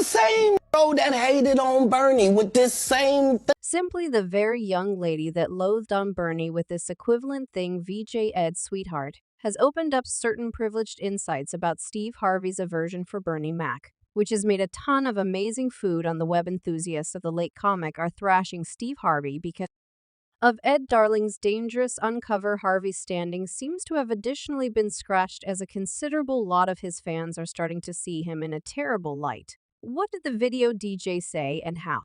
same bro that hated on Bernie with this same thing. Simply the very young lady that loathed on Bernie with this equivalent thing, VJ Ed's sweetheart, has opened up certain privileged insights about Steve Harvey's aversion for Bernie Mac, which has made a ton of amazing food on the web. Enthusiasts of the late comic are thrashing Steve Harvey because of Ed Darling's dangerous uncover. Harvey's standing seems to have additionally been scratched as a considerable lot of his fans are starting to see him in a terrible light. What did the video DJ say and how?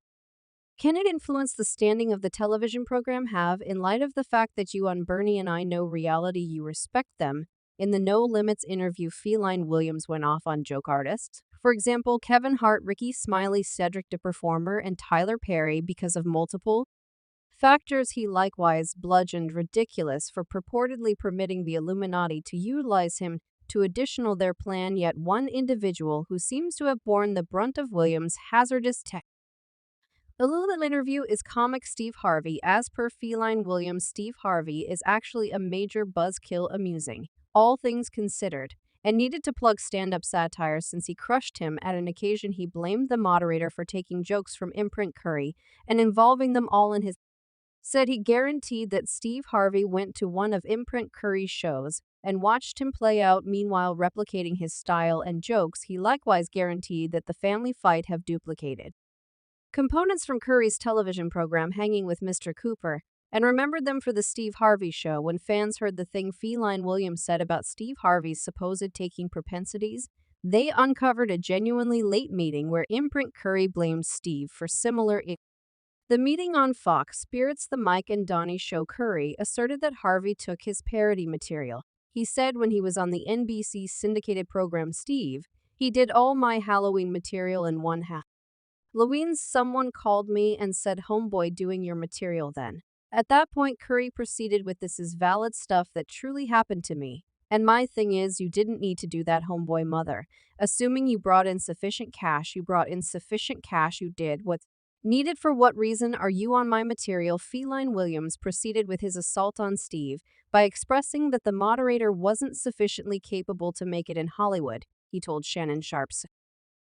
Can it influence the standing of the television program? Have, in light of the fact that you on Bernie and I know reality, you respect them. In the No Limits interview, Feline Williams went off on joke artists. For example, Kevin Hart, Ricky Smiley, Cedric the Performer, and Tyler Perry because of multiple factors. He likewise bludgeoned Ridiculous for purportedly permitting the Illuminati to utilize him to additional their plan. Yet one individual who seems to have borne the brunt of Williams' hazardous tech. The little interview is comic Steve Harvey. As per Feline Williams, Steve Harvey is actually a major buzzkill, amusing, all things considered, and needed to plug stand-up satire since he crushed him at an occasion. He blamed the moderator for taking jokes from Imprint Curry and involving them all in his. Said he guaranteed that Steve Harvey went to one of Imprint Curry's shows and watched him play out, meanwhile replicating his style and jokes. He likewise guaranteed that the Family Feud have duplicated components from Curry's television program Hangin with Mr. Cooper, and remembered them for the Steve Harvey Show. When fans heard the thing Feline Williams said about Steve Harvey's supposed taking propensities, they uncovered a genuinely late meeting where Imprint Curry blamed Steve for similar. The meeting on Fox Spirits the Mike and Donnie show. Curry asserted that Harvey took his parody material. He said when he was on the NBC syndicated program Steve, he did all my Halloween material in one half. Louine's someone called me and said, homeboy, doing your material then. At that point, Curry proceeded with, this is valid stuff that truly happened to me. And my thing is, you didn't need to do that, homeboy mother. Assuming you brought in sufficient cash, you brought in sufficient cash, you did what's needed. For what reason are you on my material? Feline Williams proceeded with his assault on Steve by expressing that the moderator wasn't sufficiently capable to make it in Hollywood. He told Shannon Sharp,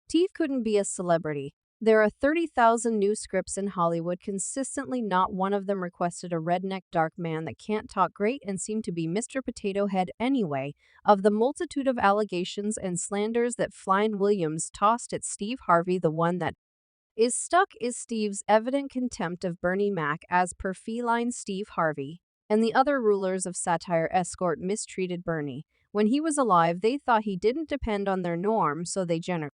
Steve couldn't be a celebrity. There are 30,000 new scripts in Hollywood. Consistently, not one of them requested a redneck dark man that can't talk great and seemed to be Mr. Potato Head anyway. Of the multitude of allegations and slanders that Feline Williams tossed at Steve Harvey, the one that is stuck is Steve's evident contempt of Bernie Mac. As per Feline, Steve Harvey and the other rulers of satire escort mistreated Bernie. When he was alive, they thought he didn't depend on their norm, so they generally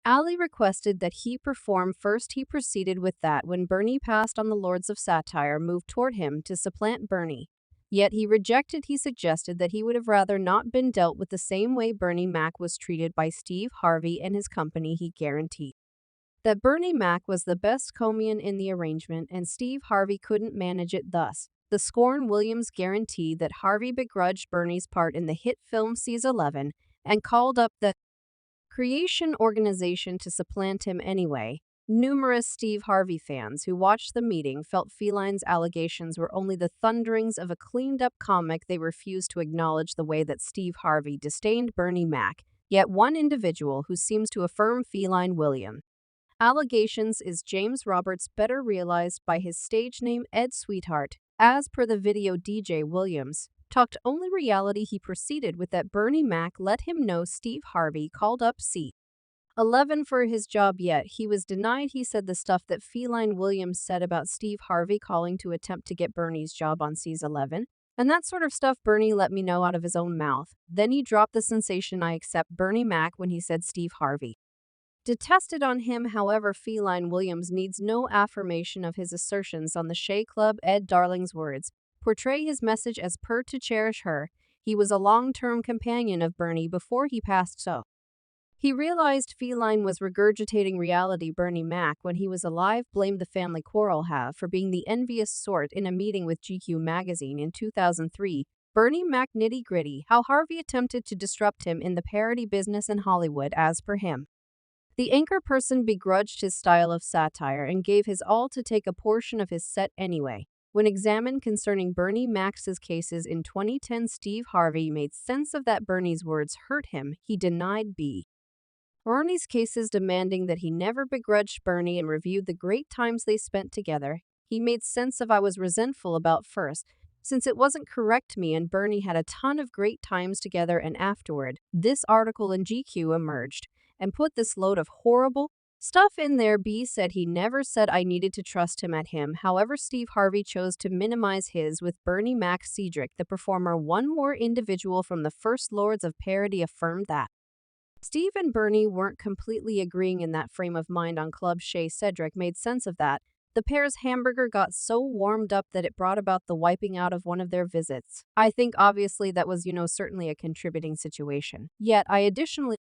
Ali requested that he perform first. He proceeded with that. When Bernie passed on, the lords of satire moved toward him to supplant Bernie. Yet he rejected. He suggested that he would have rather not been dealt with the same way Bernie Mac was treated by Steve Harvey and his company. He guaranteed that Bernie Mac was the best comedian in the arrangement and Steve Harvey couldn't manage it. Thus, the scorn Williams guaranteed that Harvey begrudged Bernie's part in the hit film Season 11 and called up the creation organization to supplant him anyway. Numerous Steve Harvey fans who watched the meeting felt Feline's allegations were only the thunderings of a cleaned-up comic. They refused to acknowledge the way that Steve Harvey disdained Bernie Mac. Yet one individual who seems to affirm Feline Williams' allegations is James Roberts, better realized by his stage name Ed Sweetheart. As per the video, DJ Williams talked only reality. He proceeded with that Bernie Mac let him know Steve Harvey called up C11 for his job, yet he was denied. He said the stuff that Feline Williams said about Steve Harvey calling to attempt to get Bernie's job on Season 11 and that sort of stuff, Bernie let me know out of his own mouth. Then he dropped the sensation I accept Bernie Mac when he said Steve Harvey detested on him. However, Feline Williams needs no affirmation of his assertions on the Shea Club. Ed Darling's words portray his message as per to cherish her. He was a long-term companion of Bernie before he passed, so he realized Feline was regurgitating reality. Bernie Mac, when he was alive, blamed the family quarrel have for being the envious sort. In a meeting with GQ magazine in 2003, Bernie Mac nitty-gritty how Harvey attempted to disrupt him in the parody business in Hollywood. As per him, the anchor person begrudged his style of satire and gave his all to take a portion of his set anyway. When examined concerning Bernie Mac's cases in 2010, Steve Harvey made sense of that. Bernie's words hurt him. He denied Bernie's cases demanding that he never begrudged Bernie and reviewed the great times they spent together. He made sense of I was resentful about first, since it wasn't correct me and Bernie had a ton of great times together and afterward. This article in GQ emerged and put this load of horrible stuff in there. B said he never said I needed to trust him at him. However, Steve Harvey chose to minimize his with Bernie Mac. Cedric, the performer, one more individual from the First Lords of Parody, affirmed that Steve and Bernie weren't completely agreeing in that frame of mind on Club Shay. Cedric made sense of that. The pair's hamburger got so warmed up that it brought about the wiping out of one of their visits. I think obviously that was, certainly a contributing situation. Yet I additionally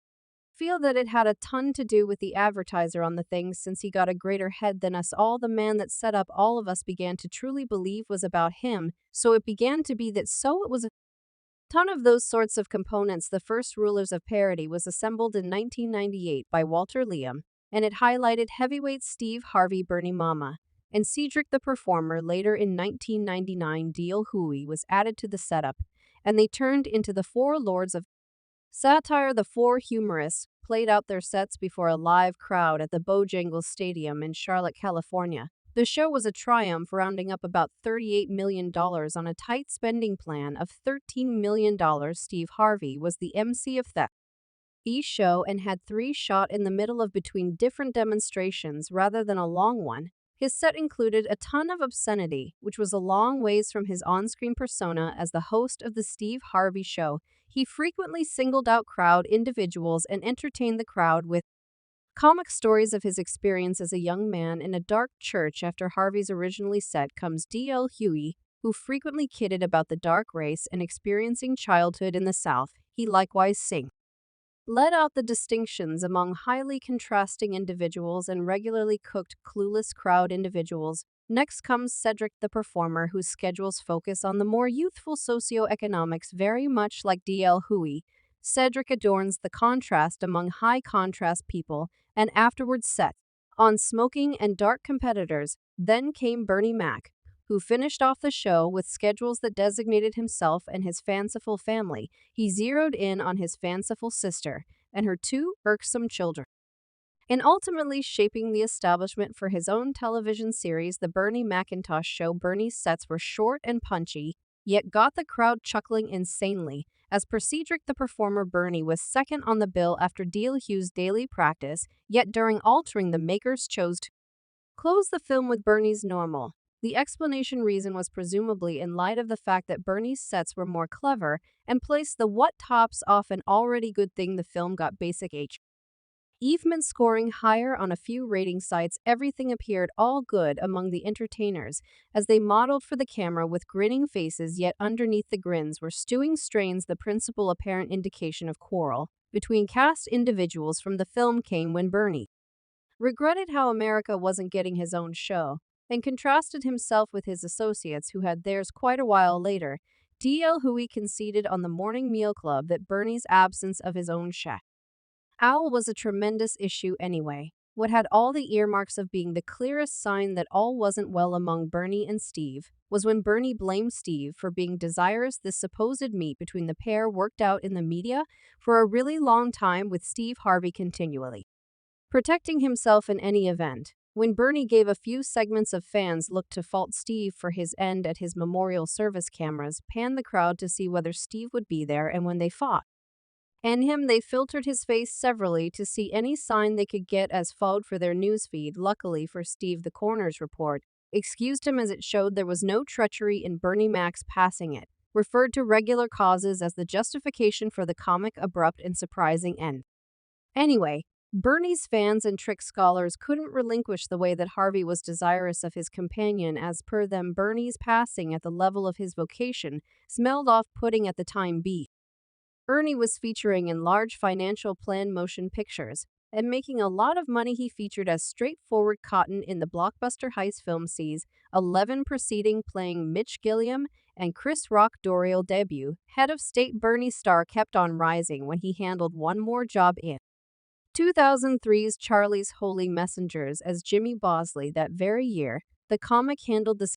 feel that it had a ton to do with the advertiser on the thing, since he got a greater head than us all. The man that set up all of us began to truly believe was about him, so it began to be that. So it was a ton of those sorts of components. The First Rulers of Parody was assembled in 1998 by Walter Liam, and it highlighted heavyweights Steve Harvey, Bernie Mama, and Cedric the Performer. Later in 1999, D.L. Huey was added to the setup, and they turned into the Four Lords of Satire. The four humorists played out their sets before a live crowd at the Bojangles Stadium in Charlotte, California. The show was a triumph, rounding up about $38 million on a tight spending plan of $13 million. Steve Harvey was the MC of that show and had three shot in the middle of between different demonstrations rather than a long one. His set included a ton of obscenity, which was a long ways from his on-screen persona as the host of the Steve Harvey Show. He frequently singled out crowd individuals and entertained the crowd with comic stories of his experience as a young man in a dark church. After Harvey's originally set comes D.L. Huey, who frequently kidded about the dark race and experiencing childhood in the South. He likewise led out the distinctions among highly contrasting individuals and regularly cooked clueless crowd individuals. Next comes Cedric the Performer, whose schedules focus on the more youthful socioeconomics. Very much like D.L. Huey, Cedric adorns the contrast among high-contrast people and afterwards set on smoking and dark competitors. Then came Bernie Mac, who finished off the show with schedules that designated himself and his fanciful family. He zeroed in on his fanciful sister and her two irksome children, and ultimately shaping the establishment for his own television series, The Bernie Macintosh Show. Bernie's sets were short and punchy, yet got the crowd chuckling insanely. As per Cedric the Performer, Bernie was second on the bill after D.L. Hugh's daily practice, yet during altering, the makers chose to close the film with Bernie's normal. The explanation reason was presumably in light of the fact that Bernie's sets were more clever and placed the what tops off an already good thing. The film got basic even scoring higher on a few rating sites. Everything appeared all good among the entertainers as they modeled for the camera with grinning faces, yet underneath the grins were stewing strains. The principal apparent indication of quarrel between cast individuals from the film came when Bernie regretted how America wasn't getting his own show and contrasted himself with his associates who had theirs quite a while later. D.L. Huey conceded on the Morning Meal Club that Bernie's absence of his own show was a tremendous issue anyway. What had all the earmarks of being the clearest sign that all wasn't well among Bernie and Steve was when Bernie blamed Steve for being desirous. This supposed meet between the pair worked out in the media for a really long time, with Steve Harvey continually protecting himself in any event. When Bernie gave a few segments of fans looked to fault Steve for his end at his memorial service, cameras panned the crowd to see whether Steve would be there, and when they fought and him, they filtered his face severally to see any sign they could get as followed for their newsfeed. Luckily for Steve, the coroner's report excused him as it showed there was no treachery in Bernie Mac's passing. It referred to regular causes as the justification for the comic abrupt and surprising end. Anyway, Bernie's fans and trick scholars couldn't relinquish the way that Harvey was desirous of his companion. As per them, Bernie's passing at the level of his vocation smelled off-putting at the time. Bernie was featuring in large financial plan motion pictures and making a lot of money. He featured as straightforward Cotton in the blockbuster heist film C's 11 preceding, playing Mitch Gilliam and Chris Rock Dorio debut. Head of State Bernie's star kept on rising when he handled one more job in 2003's Charlie's Holy Messengers as Jimmy Bosley. That very year, the comic handled the